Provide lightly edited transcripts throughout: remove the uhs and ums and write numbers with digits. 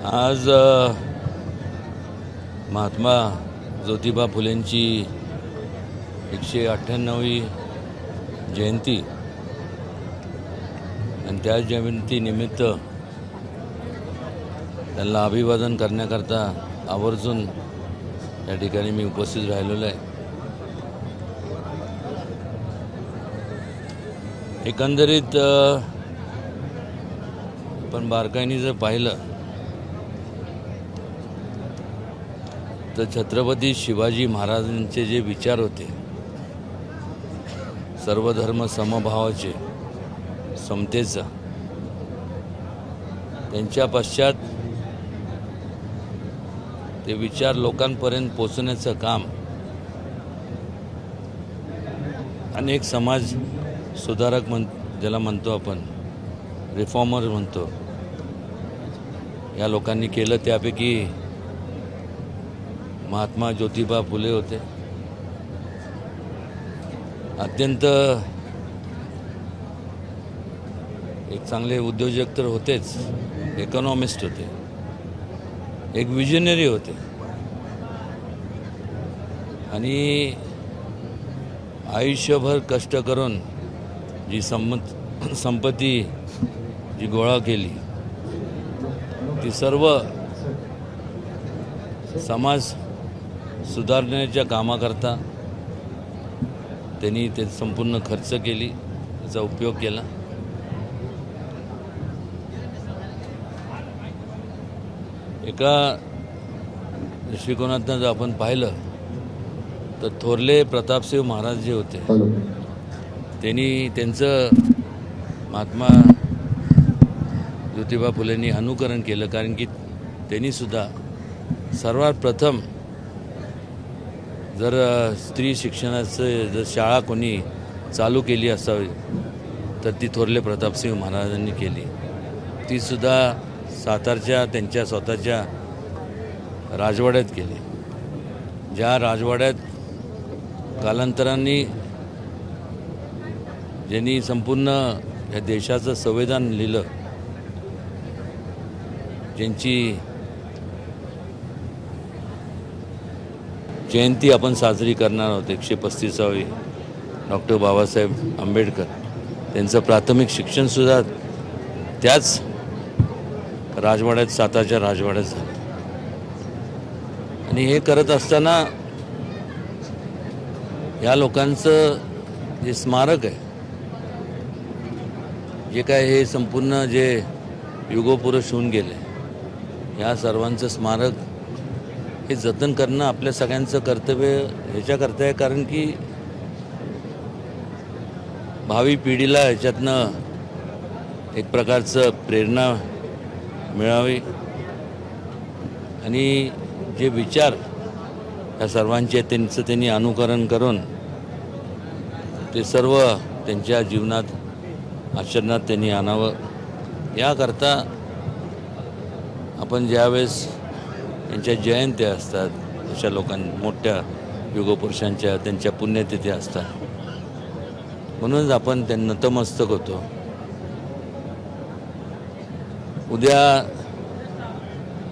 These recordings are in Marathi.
आज महात्मा ज्योतिबा फुलेंची 198वी जयंती आणि त्या जयंतीनिमित्त त्यांना अभिवादन करण्याकरता आवर्जून या ठिकाणी मी उपस्थित राहिलेलो आहे. एकंदरीत पण बारकाईने जर पाहिलं तर छत्रपती शिवाजी महाराजांचे जे विचार होते, सर्वधर्म समभावाचे, समतेचा, त्यांच्या पश्चात ते विचार लोकांपर्यंत पोचवण्याचं काम अनेक समाज सुधारक ज्याला म्हणतो आपण, रिफॉर्मर म्हणतो, या लोकांनी केलं. त्यापैकी महात्मा ज्योतिबा फुले होते. अत्यंत एक चांगले उद्योजक तर होतेच, इकॉनॉमिस्ट होते, एक विजनरी होते आणि आयुष्यभर कष्ट करून जी संपत्ती जी गोळा केली ती सर्व समाज सुधारण्याच्या कामाकरता त्यांनी ते संपूर्ण खर्च केली, त्याचा उपयोग केला. एका दृष्टिकोनातून जर आपण पाहिलं तर थोरले प्रतापसिंह महाराज जे होते त्यांनी त्यांचं महात्मा ज्योतिबा फुलेंनी अनुकरण केलं. कारण की त्यांनीसुद्धा सर्वात प्रथम जर स्त्री शिक्षणाचं जर शाळा कोणी चालू केली असावी तर ती थोरले प्रतापसिंह महाराजांनी केली. तीसुद्धा सातारच्या त्यांच्या स्वतःच्या राजवाड्यात केली, ज्या राजवाड्यात कालांतराने ज्यांनी संपूर्ण या देशाचं संविधान लिहिलं, ज्यांची जयंती आपण साजरी करणार आहोत 135वी, डॉक्टर बाबासाहेब आंबेडकर, त्यांचं प्राथमिक शिक्षणसुद्धा त्याच राजवाड्यात, सातारच्या राजवाड्यात झालं. आणि हे करत असताना या लोकांचं जे स्मारक आहे, जे काय हे संपूर्ण जे युगोपुरुष होऊन गेले, या सर्वांचं स्मारक हे जतन करणं आपल्या सगळ्यांचं कर्तव्य ह्याच्याकरता आहे. कारण की भावी पिढीला ह्याच्यातनं एक प्रकारचं प्रेरणा मिळावी आणि जे विचार या सर्वांचे त्यांचं त्यांनी अनुकरण करून ते सर्व त्यांच्या जीवनात आचरणात त्यांनी आणावं. याकरता आपण ज्यावेळेस त्यांच्या जयंत्या असतात, अशा मोठ्या युगपुरुषांच्या त्यांच्या पुण्यतिथी असतात, म्हणूनच आपण त्यांना नतमस्तक होतो. उद्या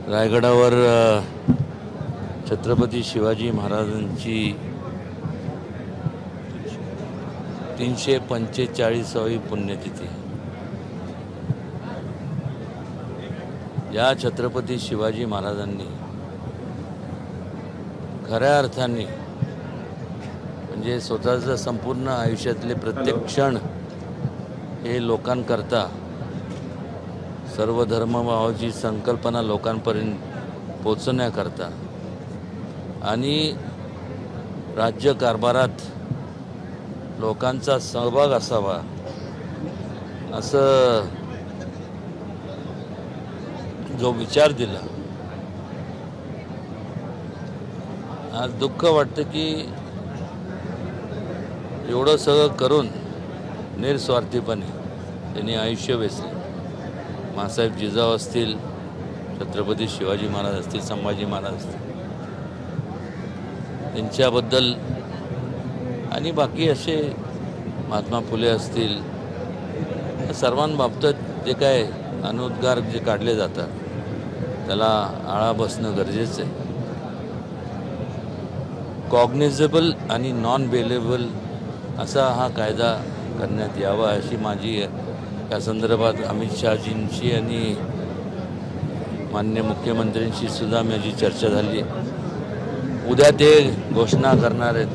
रायगडावर छत्रपती शिवाजी महाराजांची 345वी पुण्यतिथी. या छत्रपती शिवाजी महाराजांनी खऱ्या अर्थाने म्हणजे स्वतःचं संपूर्ण आयुष्यातले प्रत्येक क्षण हे लोकांकरता, सर्व धर्मभावाची संकल्पना लोकांपर्यंत पोचवण्याकरता आणि राज्यकारभारात लोकांचा सहभाग असावा असं जो विचार दिला. आज दुःख वाटतं की एवढं सगळं करून निस्वार्थीपणे त्यांनी आयुष्य वेचले. मासाहेब जिजाऊ असतील, छत्रपती शिवाजी महाराज असतील, संभाजी महाराज असतील, त्यांच्याबद्दल आणि बाकी असे महात्मा फुले असतील, सर्वांबाबतीत जे काय अनुद्गार जे काढले जातात त्याला आळा बसणं गरजेचं आहे. कॉग्निझेबल आणि नॉन बेलेबल असा हा कायदा करण्यात यावा अशी माझी या संदर्भात अमित शहाजींशी आणि माननीय मुख्यमंत्र्यांशी सुद्धा माझी चर्चा झाली. उद्या ते घोषणा करणार आहेत.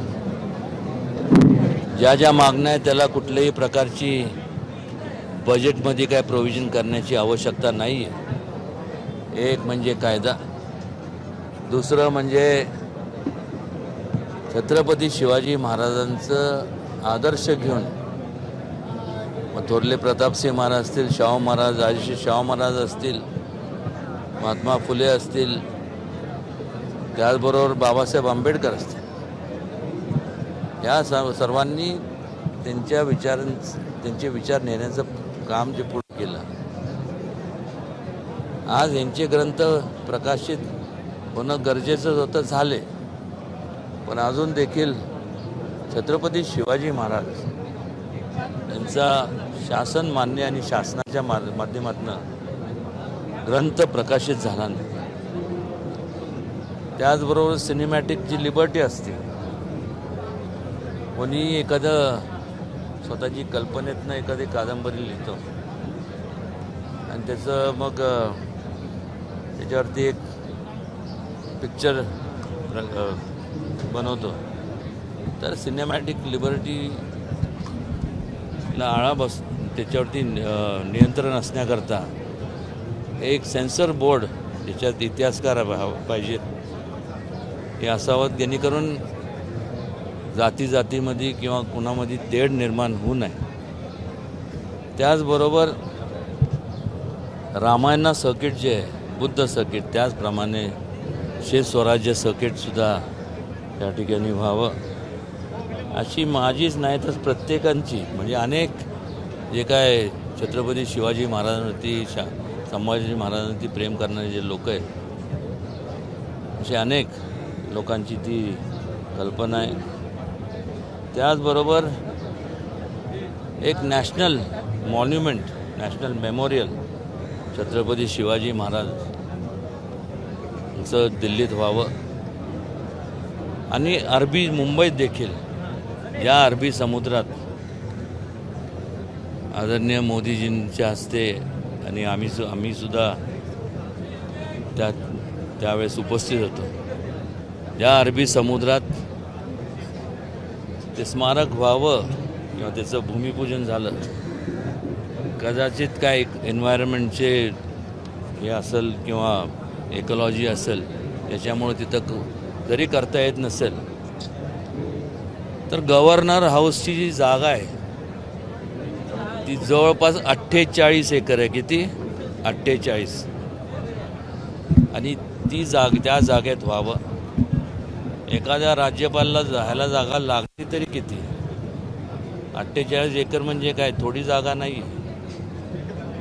ज्या ज्या मागण्या आहेत त्याला कुठल्याही प्रकारची बजेटमध्ये काय प्रोव्हिजन करण्याची आवश्यकता नाही आहे. एक म्हणजे कायदा, दुसरं म्हणजे छत्रपती शिवाजी महाराजांचं आदर्श घेऊन मग थोरले प्रतापसिंह महाराज असतील, शाहू महाराज, राजर्षी शाहू महाराज असतील, महात्मा फुले असतील, त्याचबरोबर बाबासाहेब आंबेडकर असतील, या सर्वांनी त्यांचे विचार नेण्याचं काम जे पुढे केलं. आज यांचे ग्रंथ प्रकाशित होणं गरजेचं होतं, झाले. पण अजून देखील छत्रपती शिवाजी महाराज यांचा शासन मान्य आणि शासनाच्या माध्यमातून ग्रंथ प्रकाशित झाला नाही. त्याचबरोबर सिनेमॅटिक जी लिबर्टी असते, कोणी एखादं स्वतःची कल्पनेतनं एखादी कादंबरी लिहितो आणि त्याचं मग त्याच्यावरती एक पिक्चर बनवतो, तर सिनेमॅटिक लिबर्टीला आळा त्याच्यावरती नियंत्रण असण्याकरता एक सेन्सर बोर्ड ज्याच्यात इतिहासकार पाहिजेत हे असावं, जेणेकरून जातीमध्ये किंवा कुणामध्ये तेढ निर्माण होऊ नये. त्याचबरोबर रामायणा सर्किट जे आहे, बुद्ध सर्किट, त्याचप्रमाणे स्वराज्य सर्किटसुद्धा या ठिकाणी व्हावं अशी माझीच नाही तर प्रत्येकांची, म्हणजे अनेक जे काय छत्रपती शिवाजी महाराजांवरती संभाजी महाराजांवरती प्रेम करणारे जे लोक आहेत, असे अनेक लोकांची ती कल्पना आहे. त्याचबरोबर एक national monument, national memorial Chhatrapati Shivaji महाराजांचं दिल्लीत व्हावं आणि मुंबईत देखील या अरबी समुद्रात आदरणीय मोदीजींच्या हस्ते आणि आम्ही सुद्धा त्यावेळेस उपस्थित होतो. या अरबी समुद्रात ते स्मारक व्हावं किंवा त्याचं भूमिपूजन झालं. कदाचित काय एन्व्हायरमेंटचे हे असेल किंवा इकॉलॉजी असेल, त्याच्यामुळे तिथं जरी करता येत नसेल तर गव्हर्नर हाऊसची जी जागा आहे ती जवळपास 48 एकर आहे. किती? 48. आणि त्या जागेत व्हावं. एखाद्या राज्यपालाला जायला जागा लागली तरी किती? 48 एकर म्हणजे काय थोडी जागा नाही.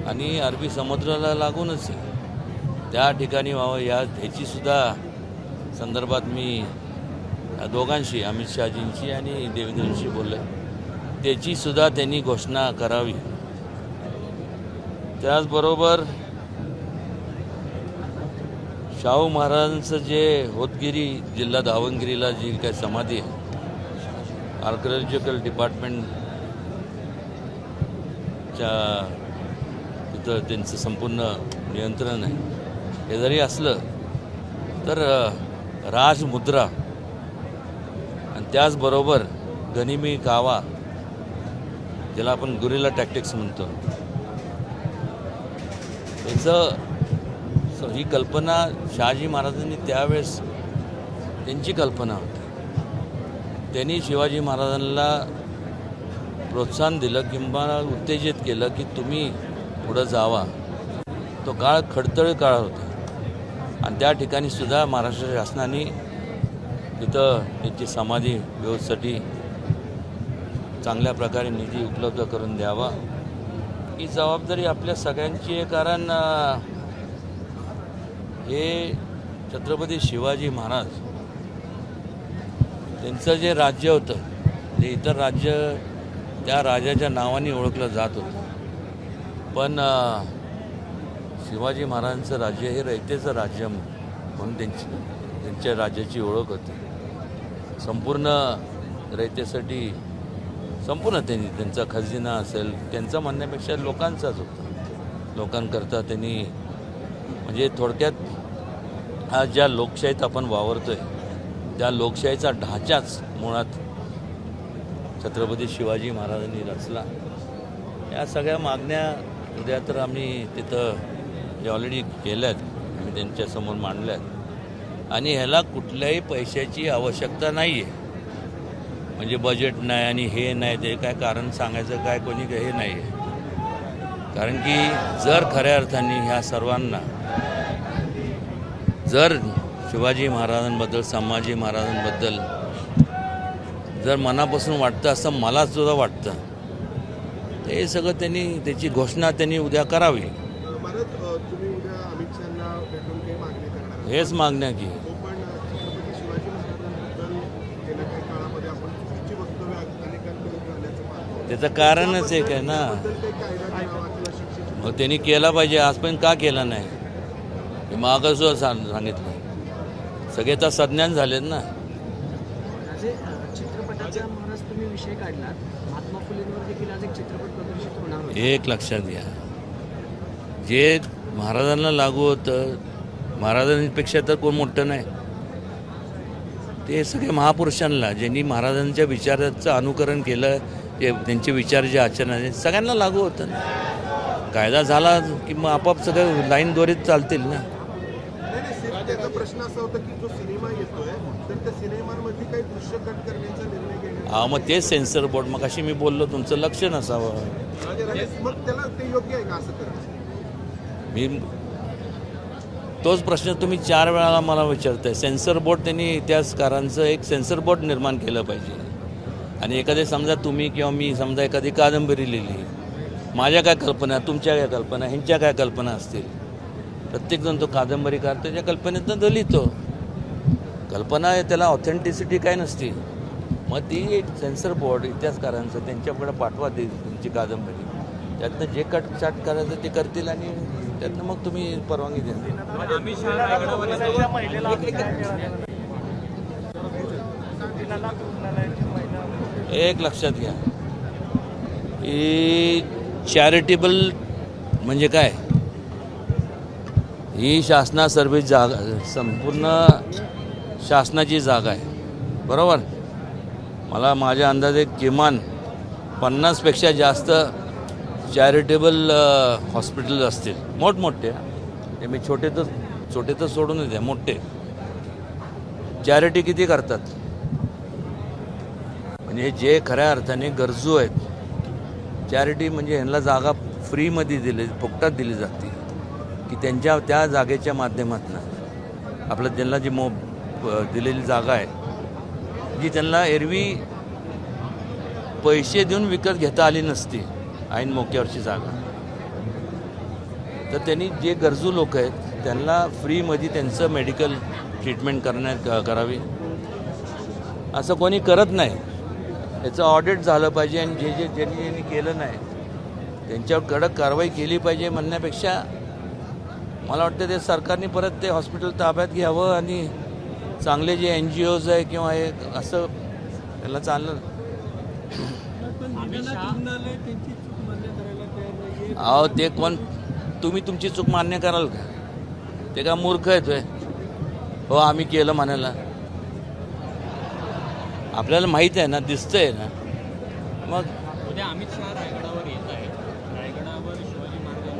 आणि अरबी समुद्राला लागूनच त्या ठिकाणी व्हावं. ह्याची सुद्धा संदर्भात मी दोघांशी, अमित शहाजींशी आणि देवेंद्रजींशी बोललो. त्याची सुद्धा त्यांनी घोषणा करावी. त्याचबरोबर शाहू महाराजांचं जे होतगिरी जिल्हा दावणगिरीला जी काय समाधी आहे, आर्किओलॉजिकल डिपार्टमेंटच्या तिथं त्यांचं संपूर्ण नियंत्रण आहे. हे जरी असलं तर राजमुद्रा आणि त्याचबरोबर गनिमी कावा, ज्याला आपण गुरिल्ला टॅक्टिक्स म्हणतो, ही कल्पना शहाजी महाराजांनी त्यावेळेस त्यांची कल्पना होती. त्यांनी शिवाजी महाराजांना प्रोत्साहन दिलं किंवा उत्तेजित केलं की तुम्ही पुढं जावा. तो काळ खडतळ काळ होता आणि त्या ठिकाणी सुद्धा महाराष्ट्र शासनाने तिथं त्यांची समाधी व्यवस्थेसाठी चांगल्या प्रकारे निधी उपलब्ध करून द्यावा. ही जबाबदारी आपल्या सगळ्यांची आहे. कारण हे छत्रपती शिवाजी महाराज त्यांचं जे राज्य होतं ते इतर राज्य त्या राजाच्या नावाने ओळखलं जात होतं. पण शिवाजी महाराजांचं राज्य हे रयतेचं राज्य म्हणून त्यांच्या राज्याची ओळख होती. संपूर्ण रयतेसाठी संपूर्ण त्यांचा खजिना असेल त्यांचा म्हणण्यापेक्षा लोकांचाच होता. लोकांकरता त्यांनी म्हणजे थोडक्यात आज ज्या लोकशाहीत आपण वावरतो आहे त्या लोकशाहीचा ढाचाच मुळात छत्रपती शिवाजी महाराजांनी रचला. या सगळ्या मागण्या उद्या तर आम्ही तिथं ऑलरेडी केल्यात, आम्ही त्यांच्यासमोर मांडल्यात आणि ह्याला कुठल्याही पैशाची आवश्यकता नाही आहे. म्हणजे बजेट नाही आणि हे नाही ते काय कारण सांगायचं काय कोणी हे नाही आहे. कारण की जर खऱ्या अर्थाने ह्या सर्वांना जर शिवाजी महाराजांबद्दल संभाजी महाराजांबद्दल जर मनापासून वाटतं असं मला सुद्धा वाटतं, ते सगळं त्यांनी त्याची घोषणा त्यांनी उद्या करावी. हेच मागण्या की त्याचं कारणच एक आहे ना. मग त्यांनी केला पाहिजे, आजपर्यंत का केला नाही हे मागं सुद्धा सांगितलं. सगळे तर सज्ञान झालेत ना. चित्रपटाचा महाराज तुम्ही विषय काढला, महात्मा फुलेंवर देखील आज एक चित्रपट प्रदर्शित होणार होता. एक लक्षात घ्या, जे महाराजांना लागू होतं महाराजांपेक्षा तर कोण मोठं नाही. ते सगळे महापुरुषांना ज्यांनी महाराजांच्या विचाराचं अनुकरण केलं, जे त्यांचे विचार जे आचरण सगळ्यांना लागू होतं ना. कायदा झाला की मग आपाप सगळं लाईन द्वारेच चालतील ना. त्याचा प्रश्न असा होता की जो सिनेमा येतोय तर त्या सिनेमांमध्ये काही दृश्य कट करण्याचा निर्णय घेण्यात मग तेच सेन्सर बोर्ड मग अशी मी बोललो तुमचं लक्ष नसावं. मग त्याला ते योग्य आहे का असं करणं? मी तोच प्रश्न तुम्ही 4 वेळा मला विचारताय. सेन्सर बोर्ड त्यांनी इतिहासकारांचं एक सेन्सर बोर्ड निर्माण केलं पाहिजे. आणि एखादे समजा तुम्ही किंवा मी समजा एखादी कादंबरी लिहिली, माझ्या काय कल्पना, तुमच्या काय कल्पना, ह्यांच्या काय कल्पना असतील, प्रत्येकजण तो कादंबरीकार त्याच्या कल्पनेतनं तो लिहितो. कल्पना आहे त्याला ऑथेंटिसिटी काय नसते. मग ती एक सेन्सर बोर्ड इतिहासकारांचं त्यांच्याकडे पाठवा दे तुमची कादंबरी, त्यातनं जे कटछाट करायचं ते करतील आणि त्यातनं मग तुम्ही परवानगी द्या. एक लक्षात घ्या की चॅरिटेबल म्हणजे काय, ही शासना सर्व्हिस जागा, संपूर्ण शासनाची जागा आहे बरोबर. मला माझ्या अंदाजे किमान 50पेक्षा जास्त चॅरिटेबल हॉस्पिटल असतील मोठमोठे. ते मी छोटे तर सोडून द्या, मोठे चॅरिटी किती करतात. म्हणजे जे खऱ्या अर्थाने गरजू आहेत, चॅरिटी म्हणजे ह्यांना जागा फ्रीमध्ये फुकटात दिली जाते की त्यांच्या त्या जागेच्या माध्यमातून आपलं त्यांना जी दिलेली जागा आहे जी त्यांना एरवी पैसे देऊन विकत घेता आली नसती, ऐन मोक्यावरची जागा, तर त्यांनी जे गरजू लोक आहेत त्यांना फ्रीमध्ये त्यांचं मेडिकल ट्रीटमेंट करावी. असं कोणी करत नाही. याचं ऑडिट झालं पाहिजे आणि ज्यांनी केलं नाही त्यांच्यावर कडक कारवाई केली पाहिजे म्हणण्यापेक्षा मला वाटतं ते सरकारने परत ते हॉस्पिटल ताब्यात घ्यावं आणि चांगले जे NGOज आहे किंवा हे असं त्याला चाललं. अहो ते कोण, तुम्ही तुमची चूक मान्य कराल का? ते का मूर्ख आहे हो आम्ही केलं म्हणायला. आपल्याला माहीत आहे ना, दिसतंय ना. मग उद्या अमित शहा रायगडावर येत आहेत. रायगडावर शिवाजी महाराजांचा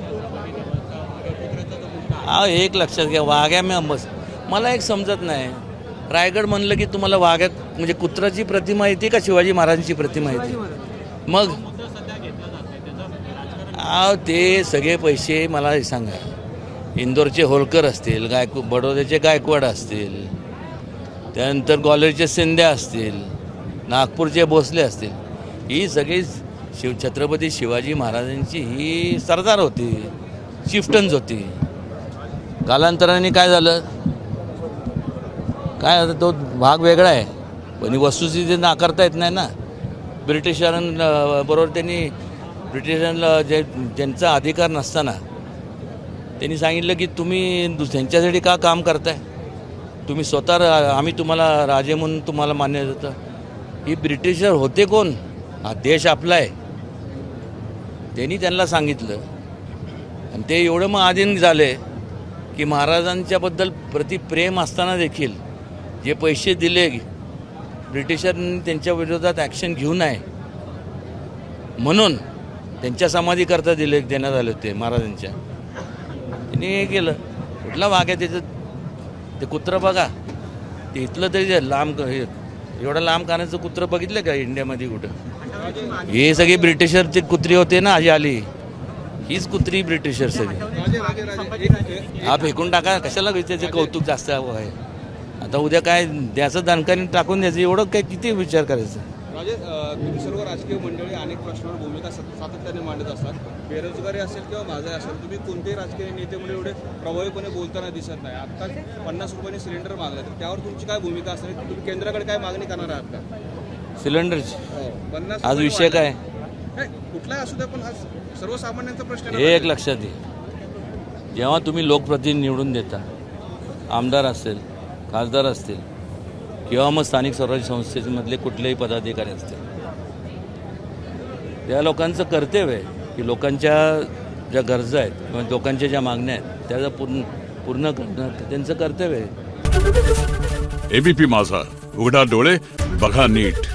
एक लक्षात घ्या, वाघ्या मला एक समजत नाही. रायगड म्हणलं की तुम्हाला वाघ्या म्हणजे कुत्राची प्रतिमा येते का शिवाजी महाराजांची प्रतिमा येते? मग ते सगळे पैसे मला सांगा, इंदोरचे होलकर असतील, बडोद्याचे गायकवाड असतील, त्यानंतर ग्वाल्हेरचे शिंद्या असतील, नागपूरचे भोसले असतील, ही सगळी छत्रपती शिवाजी महाराजांची ही सरदार होती, चिफ्टन्स होती. कालांतराने काय झालं, काय आता तो भाग वेगळा आहे पण वस्तुस्थिती नाकारता येत नाही ना. ब्रिटिशांबरोबर त्यांनी ब्रिटिशांना ज्यांचा अधिकार नसताना त्यांनी सांगितलं की तुम्ही त्यांच्यासाठी का काम करताय, तुम्ही स्वतः आम्ही तुम्हाला राजे म्हणून तुम्हाला मान्य देतं. ही ब्रिटिशर होते कोण, हा देश आपला आहे, त्यांनी त्यांना सांगितलं. आणि ते एवढं मग आधीन झाले की महाराजांच्याबद्दल प्रति प्रेम असताना देखील जे पैसे दिले ब्रिटिशांनी त्यांच्या विरोधात ॲक्शन घेऊ नये म्हणून त्यांच्या समाधीकरता देण्यात आले होते महाराजांच्या. त्यांनी हे केलं. कुठला वाघ आहे त्याचं, ते कुत्रं बघा, ते इथलं तरी लांब एवढं लांब कानाचं कुत्रं बघितलं का इंडियामध्ये कुठं? हे सगळे ब्रिटिशरचे कुत्री होते ना, आजी आली हीच कुत्री ब्रिटिशर सगळी. हा फेकून टाका, कशाला त्याचे कौतुक जास्त आहे. आता उद्या काय द्याचं दानकाने टाकून द्यायचं, एवढं काय किती विचार करायचं. राजे, तुम्ही सर्व राजकीय मंडळी अनेक प्रश्नावर भूमिका सातत्याने मांडत असतात. बेरोजगारी असेल किंवा महागाई असेल, तुम्ही कोणतेही राजकीय नेते म्हणून एवढे प्रभावीपणे बोलताना दिसत नाही. आता 50 रुपयांनी सिलेंडर मागला, तर त्यावर तुमची काय भूमिका असेल? तुम्ही केंद्राकडे काय मागणी करणार आहात का? सिलेंडरची 50 आज विषय काय कुठलाही असू द्या, पण हा सर्वसामान्यांचा प्रश्न आहे. हे एक लक्षात घे, जेव्हा तुम्ही लोकप्रतिनिधी निवडून देता, आमदार असेल, खासदार असतील किंवा मग स्थानिक स्वराज्य संस्थेमधले कुठलेही पदाधिकारी असतील, त्या लोकांचं कर्तव्य आहे की लोकांच्या ज्या गरजा आहेत किंवा लोकांच्या ज्या मागण्या आहेत त्याचं पूर्ण करणं त्यांचं कर्तव्य आहे. एबीपी माझा, उघडा डोळे बघा नीट.